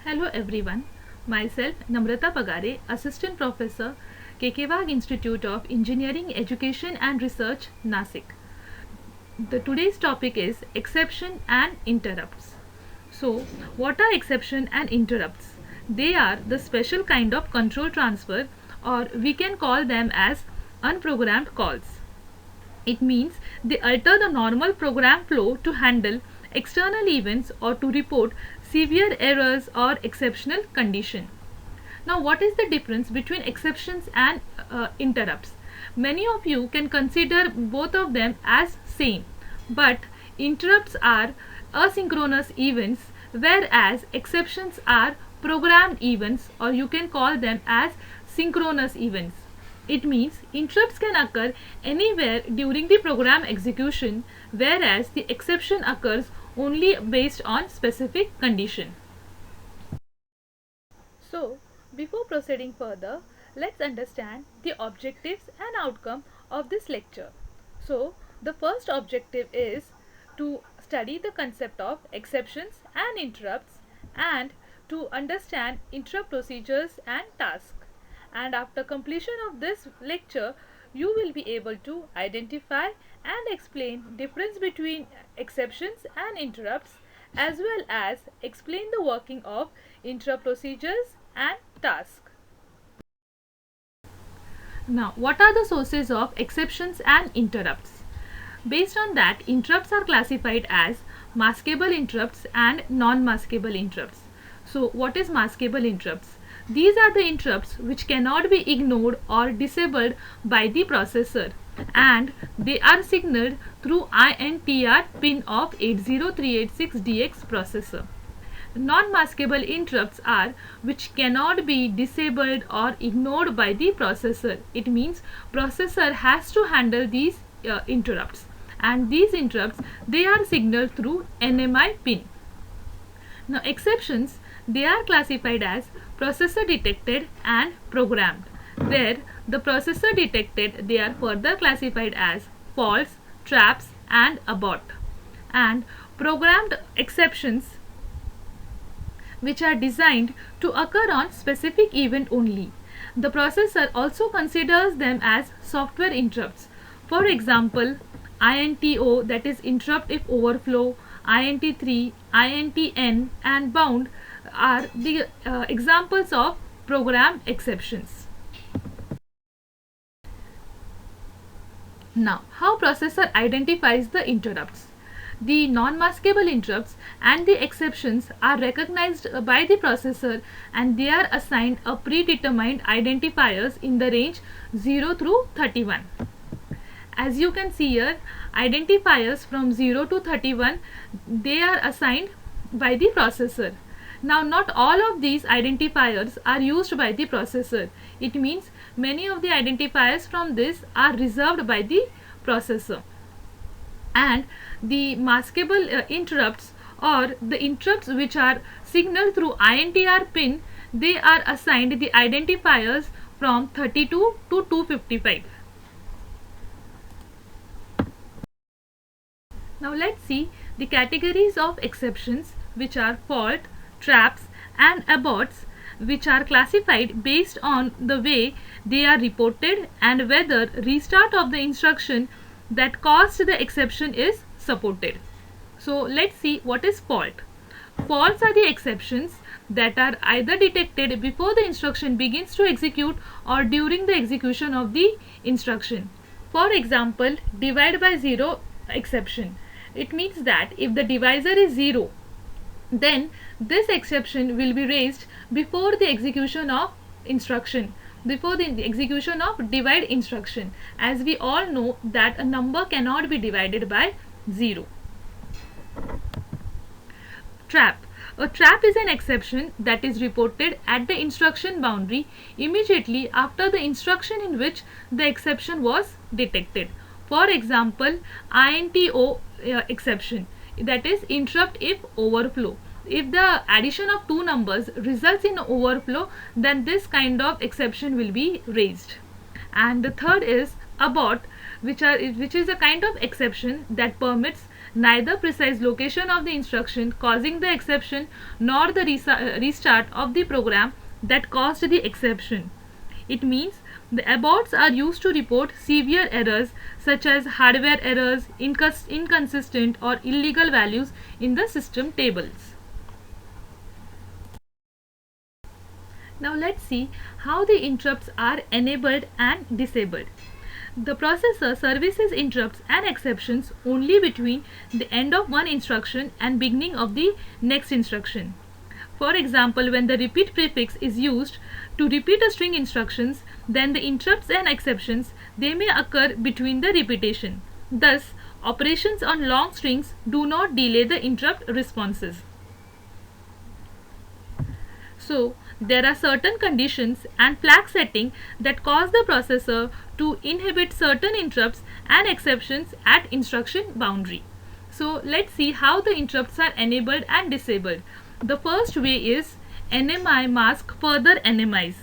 Hello everyone, myself Namrata Pagare, Assistant Professor, KK Wagh Institute of Engineering, Education and Research, Nasik. Today's topic is exception and interrupts. So, what are exception and interrupts? They are the special kind of control transfer, or we can call them as unprogrammed calls. It means they alter the normal program flow to handle external events or to report severe errors or exceptional condition. Now, what is the difference between exceptions and interrupts? Many of you can consider both of them as same, but interrupts are asynchronous events, whereas exceptions are programmed events, or you can call them as synchronous events. It means interrupts can occur anywhere during the program execution, whereas the exception occurs only based on specific condition. So, before proceeding further, let's understand the objectives and outcome of this lecture. So, the first objective is to study the concept of exceptions and interrupts and to understand interrupt procedures and tasks. And after completion of this lecture, you will be able to identify and explain difference between exceptions and interrupts, as well as explain the working of interrupt procedures and tasks. Now, what are the sources of exceptions and interrupts? Based on that, interrupts are classified as maskable interrupts and non-maskable interrupts. So, what is maskable interrupts? These are the interrupts which cannot be ignored or disabled by the processor, and they are signaled through INTR pin of 80386DX processor. Non-maskable interrupts are which cannot be disabled or ignored by the processor. It means processor has to handle these interrupts, and these interrupts they are signaled through NMI pin. Now, exceptions, they are classified as processor detected and programmed. Where the processor detected, they are further classified as faults, traps and abort. And programmed exceptions, which are designed to occur on specific event only. The processor also considers them as software interrupts. For example, INTO, that is interrupt if overflow, INT3, INTN and bound are the examples of program exceptions. Now, how processor identifies the interrupts? The non-maskable interrupts and the exceptions are recognized by the processor, and they are assigned a predetermined identifiers in the range 0 through 31. As you can see here, identifiers from 0 to 31, they are assigned by the processor. Now, not all of these identifiers are used by the processor. It means many of the identifiers from this are reserved by the processor. And the maskable interrupts, or the interrupts which are signaled through INTR pin, they are assigned the identifiers from 32 to 255. Now, let's see the categories of exceptions, which are fault, traps and aborts, which are classified based on the way they are reported and whether restart of the instruction that caused the exception is supported. So, let's see what is fault. Faults are the exceptions that are either detected before the instruction begins to execute or during the execution of the instruction. For example, divide by 0 exception. It means that if the divisor is 0, then this exception will be raised before the execution of instruction, before the execution of divide instruction, as we all know that a number cannot be divided by 0. Trap. A trap is an exception that is reported at the instruction boundary immediately after the instruction in which the exception was detected. For example, INTO exception, that is interrupt if overflow. If the addition of two numbers results in overflow, then this kind of exception will be raised. And the third is abort, which is a kind of exception that permits neither precise location of the instruction causing the exception nor the restart of the program that caused the exception. It means the aborts are used to report severe errors such as hardware errors, inconsistent or illegal values in the system tables. Now let's see how the interrupts are enabled and disabled. The processor services interrupts and exceptions only between the end of one instruction and beginning of the next instruction. For example, when the repeat prefix is used to repeat a string instructions, then the interrupts and exceptions they may occur between the repetition. Thus, operations on long strings do not delay the interrupt responses. So, there are certain conditions and flag setting that cause the processor to inhibit certain interrupts and exceptions at instruction boundary. So, let's see how the interrupts are enabled and disabled. The first way is NMI mask further NMIs.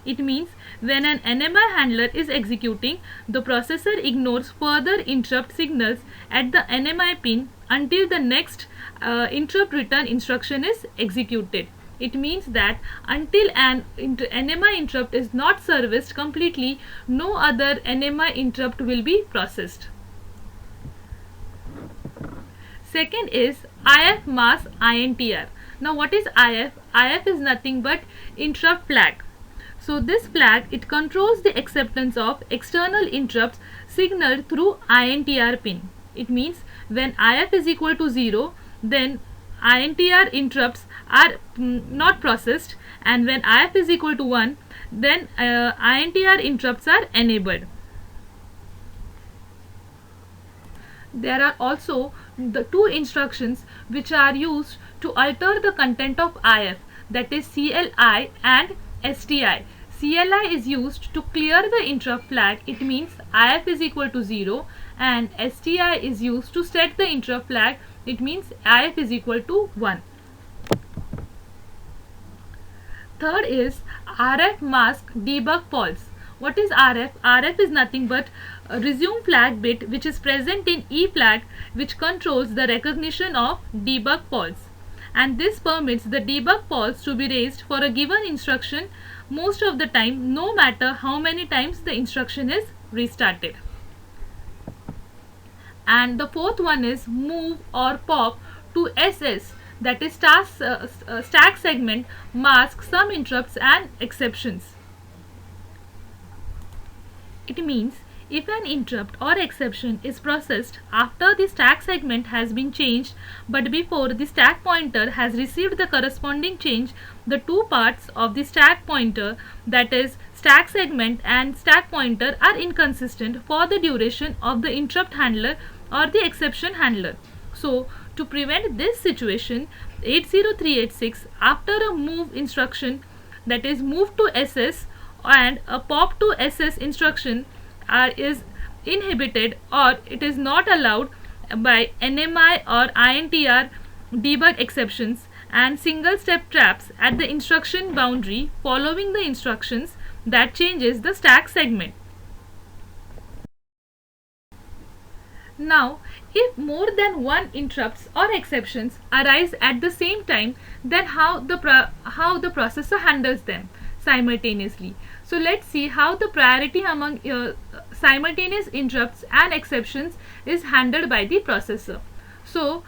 It means when an NMI handler is executing, the processor ignores further interrupt signals at the NMI pin until the next interrupt return instruction is executed. It means that until an NMI interrupt is not serviced completely, no other NMI interrupt will be processed. Second is IF mask INTR. Now what is IF? IF is nothing but interrupt flag. So this flag, it controls the acceptance of external interrupts signaled through INTR pin. It means when IF is equal to 0, then INTR interrupts are not processed, and when IF is equal to 1, then INTR interrupts are enabled. There are also the two instructions which are used to alter the content of IF, that is CLI and STI. CLI is used to clear the interrupt flag, it means IF is equal to 0, and STI is used to set the interrupt flag, it means IF is equal to 1. Third is RF mask debug false. What is RF? RF is nothing but a resume flag bit which is present in E flag, which controls the recognition of debug false, and this permits the debug false to be raised for a given instruction most of the time, no matter how many times the instruction is restarted. And the fourth one is move or pop to SS, that is stack segment mask some interrupts and exceptions. It means if an interrupt or exception is processed after the stack segment has been changed but before the stack pointer has received the corresponding change, the two parts of the stack pointer, that is stack segment and stack pointer, are inconsistent for the duration of the interrupt handler or the exception handler. So to prevent this situation, 80386 after a move instruction, that is move to SS, and a pop to SS instruction is inhibited or it is not allowed by NMI or INTR debug exceptions and single step traps at the instruction boundary following the instructions that changes the stack segment. Now, if more than one interrupts or exceptions arise at the same time, then how the processor handles them simultaneously. So let's see how the priority among simultaneous interrupts and exceptions is handled by the processor. So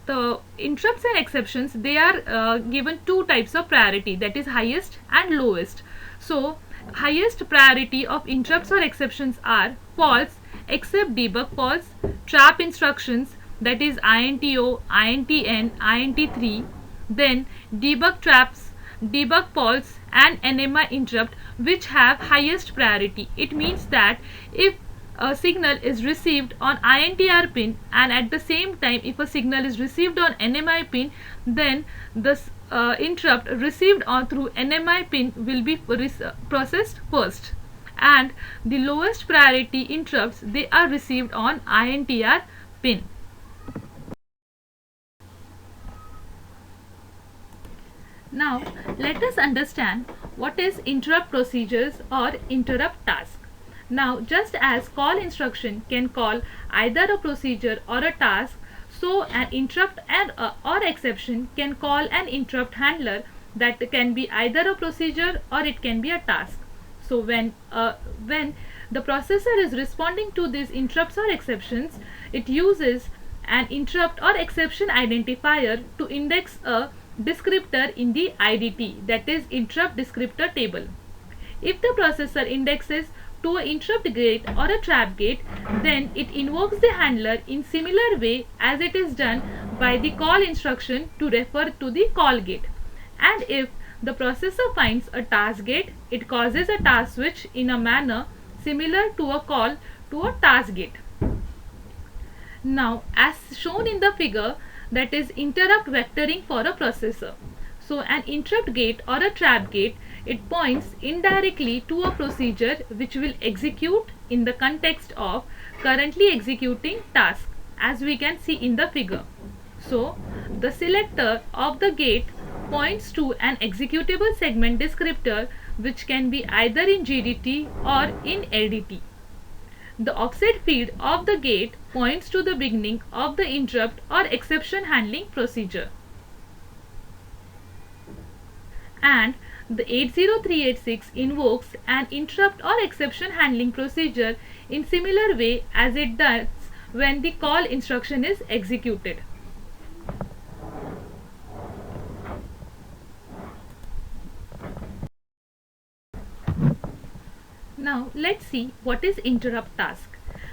the interrupts and exceptions, they are given two types of priority, that is highest and lowest. So highest priority of interrupts or exceptions are false except debug false, trap instructions, that is INTO, INTN, INT3, then debug traps, debug false, and NMI interrupt, which have highest priority. It means that if a signal is received on INTR pin and at the same time if a signal is received on NMI pin, then the interrupt received on through NMI pin will be processed first, and the lowest priority interrupts, they are received on INTR pin. Now let us understand what is interrupt procedures or interrupt task. Now just as call instruction can call either a procedure or a task, So an interrupt and or exception can call an interrupt handler that can be either a procedure or it can be a task. So when the processor is responding to these interrupts or exceptions, it uses an interrupt or exception identifier to index a descriptor in the IDT, that is interrupt descriptor table. If the processor indexes to an interrupt gate or a trap gate, then it invokes the handler in similar way as it is done by the call instruction to refer to the call gate. And if the processor finds a task gate, it causes a task switch in a manner similar to a call to a task gate. Now, as shown in the figure, that is interrupt vectoring for a processor. So an interrupt gate or a trap gate, it points indirectly to a procedure which will execute in the context of currently executing task, as we can see in the figure. So the selector of the gate points to an executable segment descriptor which can be either in GDT or in LDT. The offset field of the gate points to the beginning of the interrupt or exception handling procedure. And the 80386 invokes an interrupt or exception handling procedure in similar way as it does when the call instruction is executed. Now let's see what is interrupt task.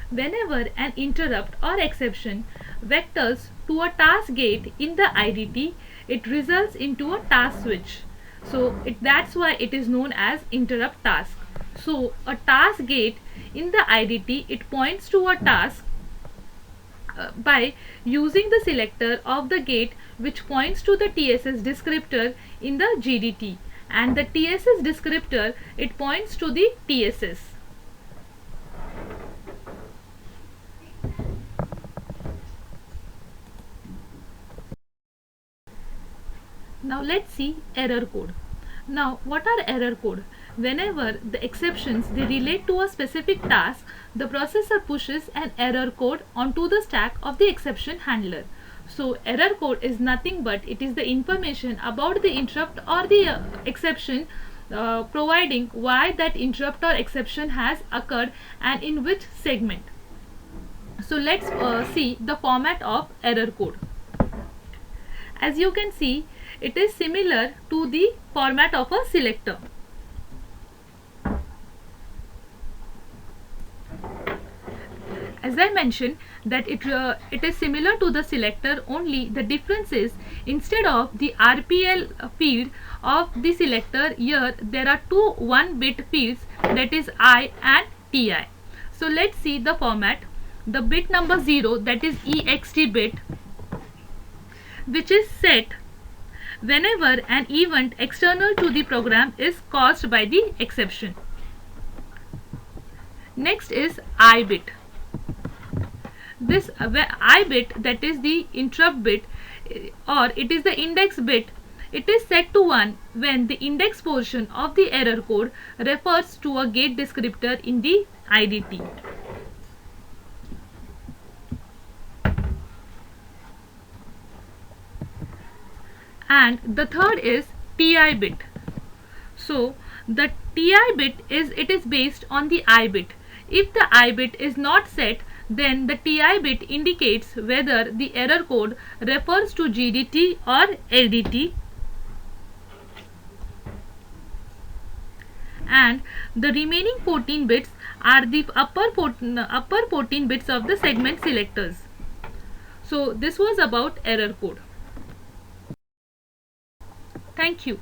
Whenever an interrupt or exception vectors to a task gate in the IDT, it results into a task switch. So that's why it is known as interrupt task. So a task gate in the IDT, it points to a task by using the selector of the gate which points to the TSS descriptor in the GDT, and the TSS descriptor, it points to the TSS. Now let's see error code. Now what are error code? Whenever the exceptions they relate to a specific task, the processor pushes an error code onto the stack of the exception handler. So error code is nothing but it is the information about the interrupt or the exception, providing why that interrupt or exception has occurred and in which segment. So let's see the format of error code. As you can see, it is similar to the format of a selector. As I mentioned that it is similar to the selector, only the difference is instead of the RPL field of the selector, here there are two 1-bit fields, that is I and TI. So let's see the format. The bit number 0, that is EXT bit, which is set whenever an event external to the program is caused by the exception. Next is I bit. This I bit, that is the interrupt bit, or it is the index bit, it is set to 1 when the index portion of the error code refers to a gate descriptor in the IDT. And the third is TI bit. So the TI bit is based on the I bit. If the I bit is not set, then the TI bit indicates whether the error code refers to GDT or LDT, and the remaining 14 bits are the upper 14 bits of the segment selectors. So this was about error code. Thank you.